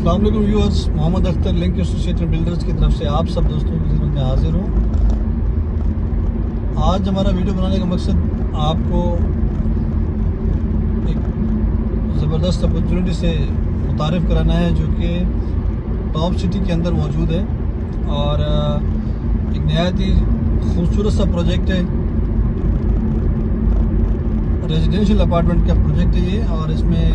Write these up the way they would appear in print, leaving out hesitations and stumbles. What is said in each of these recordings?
अस्सलाम वालेकुम viewers, Mohammad Akhtar link associated builders की तरफ से आप सब दोस्तों की खिदमत में हाजिर हूँ। आज हमारा वीडियो बनाने का मकसद आपको एक ज़बरदस्त अपॉर्चुनिटी से मुतारिफ़ कराना है जो कि टॉप सिटी के अंदर मौजूद है और एक नहायत ही खूबसूरत सा प्रोजेक्ट है। रेजिडेंशियल अपार्टमेंट का प्रोजेक्ट है ये, और इसमें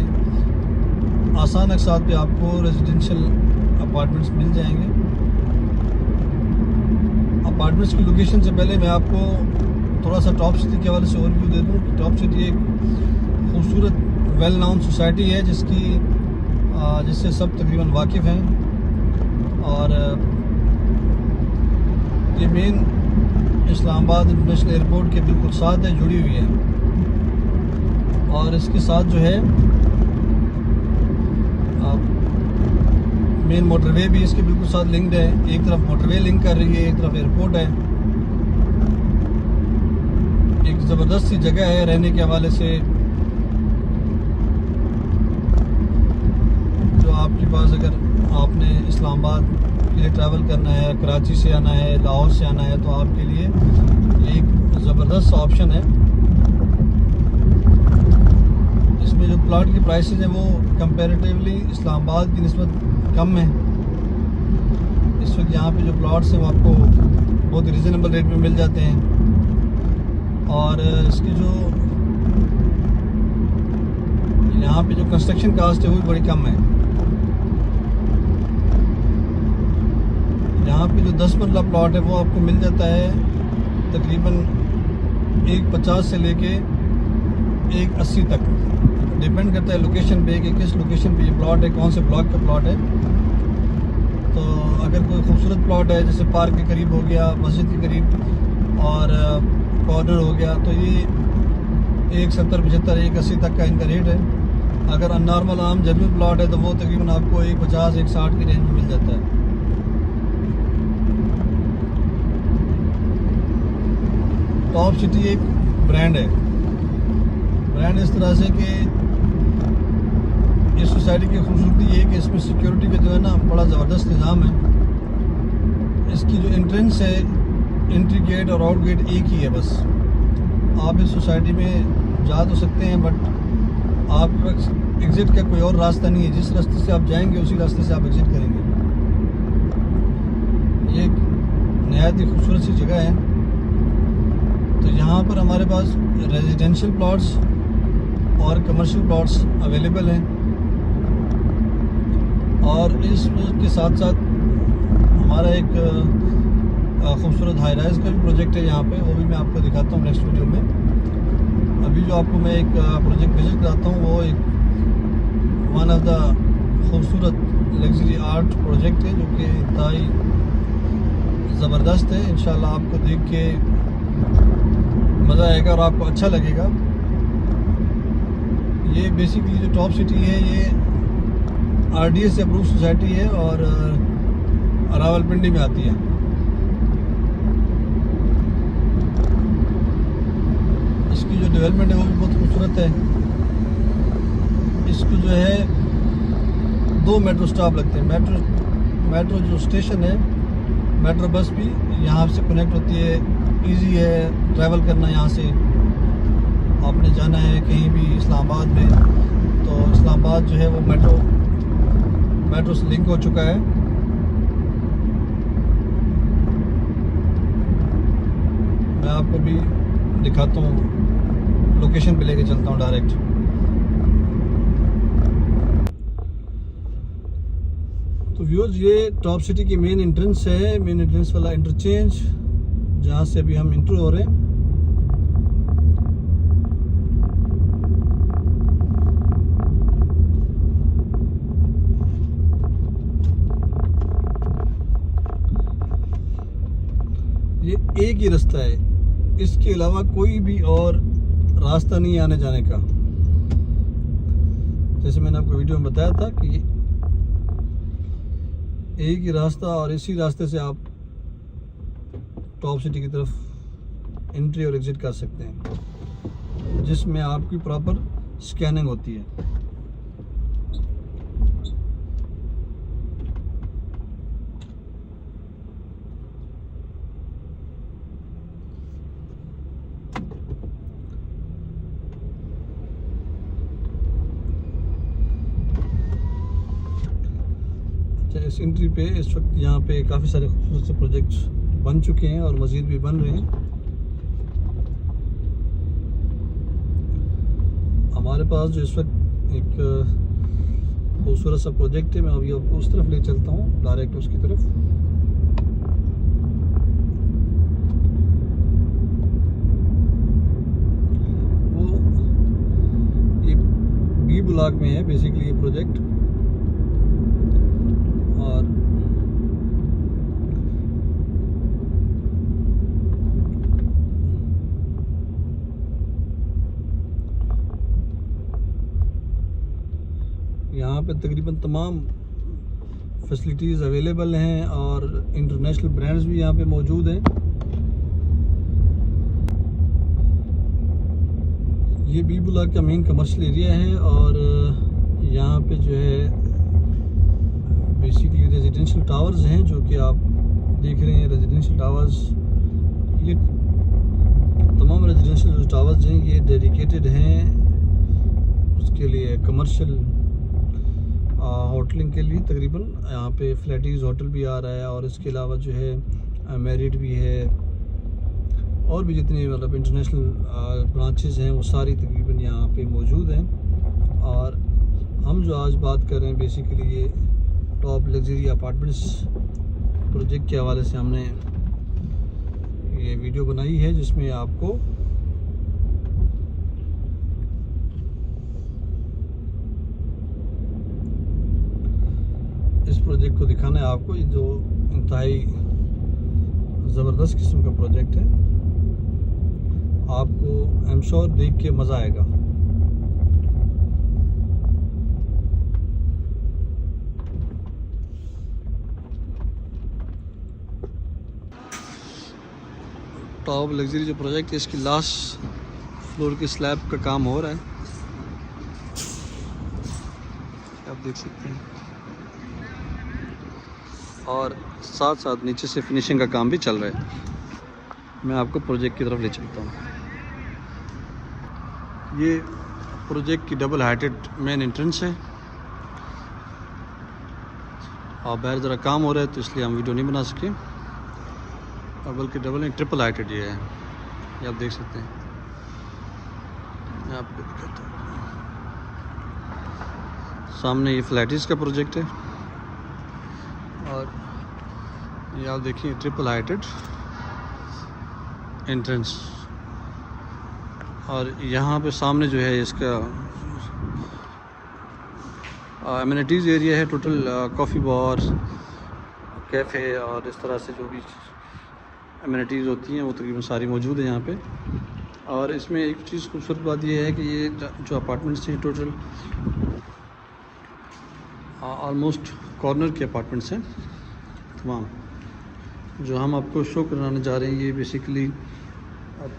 आसान अक़सात पे आपको रेजिडेंशियल अपार्टमेंट्स मिल जाएंगे। अपार्टमेंट्स की लोकेशन से पहले मैं आपको थोड़ा सा टॉप सिटी के हवाले से ओवरव्यू दे दूँ कि टॉप सिटी एक खूबसूरत वेल नाउन सोसाइटी है जिससे सब तकरीबन वाकिफ़ हैं, और ये मेन इस्लामाबाद इंटरनेशनल एयरपोर्ट के बिल्कुल साथ है, जुड़ी हुई है। और इसके साथ जो है मेन मोटरवे भी इसके बिल्कुल साथ लिंक्ड है। एक तरफ मोटरवे लिंक कर रही है, एक तरफ एयरपोर्ट है। एक ज़बरदस्त सी जगह है रहने के हवाले से, जो आपके पास अगर आपने इस्लामाबाद के लिए ट्रैवल करना है, कराची से आना है, लाहौर से आना है, तो आपके लिए ये एक ज़बरदस्त ऑप्शन है। इसमें जो प्लॉट की प्राइसेस हैं वो कंपैरेटिवली इस्लामाबाद की निस्बत कम है। इस वक्त यहाँ पे जो प्लॉट्स हैं वो आपको बहुत रीज़नेबल रेट में मिल जाते हैं, और इसकी जो यहाँ पे जो कंस्ट्रक्शन कास्ट है वो भी बड़ी कम है। यहाँ पे जो 10 मरला प्लॉट है वो आपको मिल जाता है तकरीबन 150 से लेके 180 तक, डिपेंड करता है लोकेशन पे कि किस लोकेशन पे ये प्लॉट है, कौन से ब्लॉक का प्लॉट है। तो अगर कोई खूबसूरत प्लॉट है जैसे पार्क के करीब हो गया, मस्जिद के करीब और कॉर्नर हो गया, तो ये 170, 75, 180 तक का इनका रेट है। अगर नॉर्मल आम जनरल प्लॉट है तो वो तकरीबन आपको 150, 160 की रेंज में मिल जाता है। टॉप सिटी एक ब्रांड है, ब्रांड इस तरह से कि इस सोसाइटी की खूबसूरती ये है कि इसमें सिक्योरिटी का जो है ना बड़ा ज़बरदस्त निज़ाम है। इसकी जो एंट्रेंस है, एंट्री गेट और आउट गेट एक ही है बस। आप इस सोसाइटी में जा तो सकते हैं, बट आपके पास एग्ज़िट का कोई और रास्ता नहीं है। जिस रास्ते से आप जाएंगे उसी रास्ते से आप एग्ज़िट करेंगे। ये एक नहायत ही खूबसूरत सी जगह है। तो यहाँ पर हमारे पास रेजिडेंशियल प्लॉट्स और कमर्शियल प्लॉट्स अवेलेबल हैं, और इसके साथ साथ हमारा एक खूबसूरत हाई राइज का भी प्रोजेक्ट है यहाँ पे, वो भी मैं आपको दिखाता हूँ नेक्स्ट वीडियो में। अभी जो आपको मैं एक प्रोजेक्ट विजिट कराता हूँ वो एक वन ऑफ द खूबसूरत लग्जरी आर्ट प्रोजेक्ट है जो कि इंतहाई ज़बरदस्त है। इंशाल्लाह आपको देख के मज़ा आएगा और आपको अच्छा लगेगा। ये बेसिकली जो टॉप सिटी है ये RDA से अप्रूव सोसाइटी है और रावलपिंडी में आती है। इसकी जो डेवलपमेंट है वो भी बहुत खूबसूरत है। इसको जो है 2 मेट्रो स्टॉप लगते हैं। मेट्रो जो स्टेशन है, मेट्रो बस भी यहाँ से कनेक्ट होती है। इजी है ट्रैवल करना। यहाँ से आपने जाना है कहीं भी इस्लामाबाद में, तो इस्लामाबाद जो है वो मेट्रो से लिंक हो चुका है। मैं आपको भी दिखाता हूँ, लोकेशन पे लेके चलता हूँ डायरेक्ट। तो व्यूअर्स, ये टॉप सिटी की मेन एंट्रेंस है, मेन एंट्रेंस वाला इंटरचेंज जहाँ से अभी हम इंटर हो रहे हैं। ये एक ही रास्ता है, इसके अलावा कोई भी और रास्ता नहीं आने जाने का। जैसे मैंने आपको वीडियो में बताया था कि एक ही रास्ता, और इसी रास्ते से आप टॉप सिटी की तरफ एंट्री और एग्ज़िट कर सकते हैं, जिसमें आपकी प्रॉपर स्कैनिंग होती है। इस एंट्री पे इस वक्त यहाँ पे काफ़ी सारे खूबसूरत से प्रोजेक्ट्स बन चुके हैं और मज़ीद भी बन रहे हैं। हमारे पास जो इस वक्त एक खूबसूरत सा प्रोजेक्ट है, मैं अभी आपको उस तरफ ले चलता हूँ, डायरेक्ट उसकी तरफ। वो ये बी ब्लॉक में है बेसिकली ये प्रोजेक्ट, और यहाँ पे तकरीबन तमाम फैसिलिटीज़ अवेलेबल हैं और इंटरनेशनल ब्रांड्स भी यहाँ पे मौजूद हैं। ये बी ब्लॉक का मेन कमर्शियल एरिया है और यहाँ पे जो है बेसिकली रेजिडेंशियल टावर्स हैं जो कि आप देख रहे हैं। रेजिडेंशियल टावर्स, ये तमाम रेजिडेंशियल टावर्स हैं ये डेडिकेटेड हैं उसके लिए कमर्शियल होटलिंग के लिए। तकरीबन यहाँ पे फ्लैटीज होटल भी आ रहा है और इसके अलावा जो है मैरिड भी है और भी जितने मतलब इंटरनेशनल ब्रांचेस हैं वो सारी तकरीबन यहाँ पे मौजूद हैं। और हम जो आज बात कर रहे हैं बेसिकली ये टॉप लग्जरी अपार्टमेंट्स प्रोजेक्ट के हवाले से हमने ये वीडियो बनाई है, जिसमें आपको इस प्रोजेक्ट को दिखाना है आपको। ये जो इंतहाई ज़बरदस्त किस्म का प्रोजेक्ट है, आपको आई एम श्योर देख के मज़ा आएगा। टॉप लग्जरी जो प्रोजेक्ट है इसकी लास्ट फ्लोर की स्लैब का काम हो रहा है, आप देख सकते हैं, और साथ साथ नीचे से फिनिशिंग का काम भी चल रहा है। मैं आपको प्रोजेक्ट की तरफ ले चलता हूँ। ये प्रोजेक्ट की डबल हाइटेड मेन एंट्रेंस है और बाहर ज़रा काम हो रहा है तो इसलिए हम वीडियो नहीं बना सके, और बल्कि डबल नहीं ट्रिपल हाइटेड ये है, ये आप देख सकते हैं। मैं आपको दिखाता हूँ, सामने ये फ्लैटिस का प्रोजेक्ट है और ये आप देखिए ट्रिपल हाइटेड एंट्रेंस, और यहाँ पे सामने जो है इसका एमिनिटीज़ एरिया है। टोटल कॉफ़ी बार, कैफ़े और इस तरह से जो भी एमिनिटीज़ होती हैं वो तकरीबन सारी मौजूद है यहाँ पे। और इसमें एक चीज़ खूबसूरत बात ये है कि ये जो अपार्टमेंट्स हैं टोटल ऑलमोस्ट कॉर्नर के अपार्टमेंट्स हैं तमाम। जो हम आपको शो कराने जा रहे हैं ये बेसिकली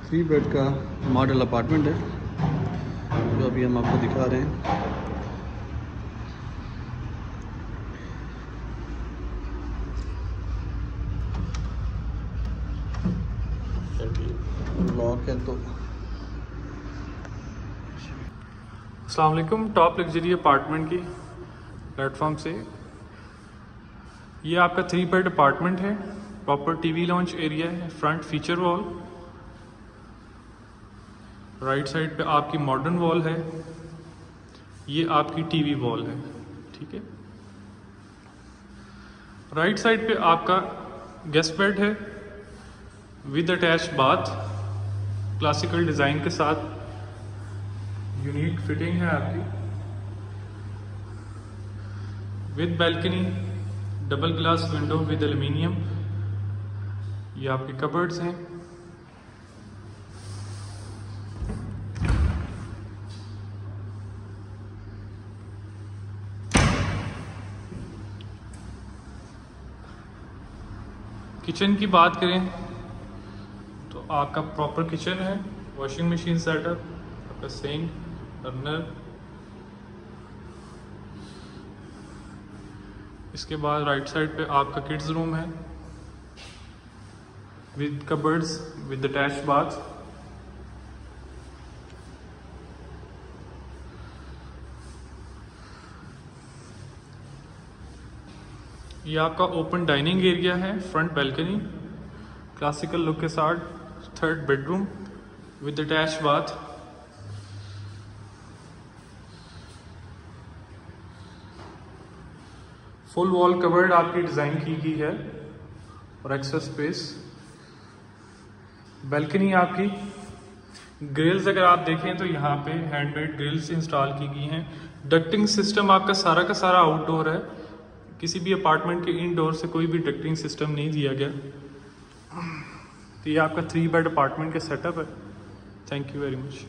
3 बेड का मॉडल अपार्टमेंट है जो अभी हम आपको दिखा रहे हैं। लॉक है तो अस्सलाम वालेकुम। टॉप लग्जरी अपार्टमेंट की प्लेटफॉर्म से ये आपका 3 बेड अपार्टमेंट है। प्रॉपर टीवी लॉन्च एरिया है, front feature wall, right side पे आपकी मॉडर्न वॉल है, ये आपकी टीवी वॉल है, ठीक है। राइट साइड पे आपका गेस्ट बेड है with attach bath, classical design के साथ, यूनिक फिटिंग है आपकी, with balcony, double glass window with aluminium. ये आपके कबर्ड्स हैं। किचन की बात करें तो आपका प्रॉपर किचन है, वॉशिंग मशीन सेटअप, आपका सिंक, बर्नर। इसके बाद राइट साइड पे आपका किड्स रूम है with cupboards with attached bath. ये आपका ओपन डाइनिंग एरिया है, फ्रंट बैल्कनी, क्लासिकल लुक के साथ, 3rd bedroom with attach bath. Full wall covered आपकी डिज़ाइन की गई है और एक्सेस स्पेस। बैल्कनी आपकी, ग्रिल्स अगर आप देखें तो यहाँ पे हैंडमेड ग्रिल्स इंस्टॉल की गई हैं। डक्टिंग सिस्टम आपका सारा का सारा आउटडोर है, किसी भी अपार्टमेंट के इनडोर से कोई भी डक्टिंग सिस्टम नहीं दिया गया। तो ये आपका 3 बेड अपार्टमेंट का सेटअप है। Thank you very much.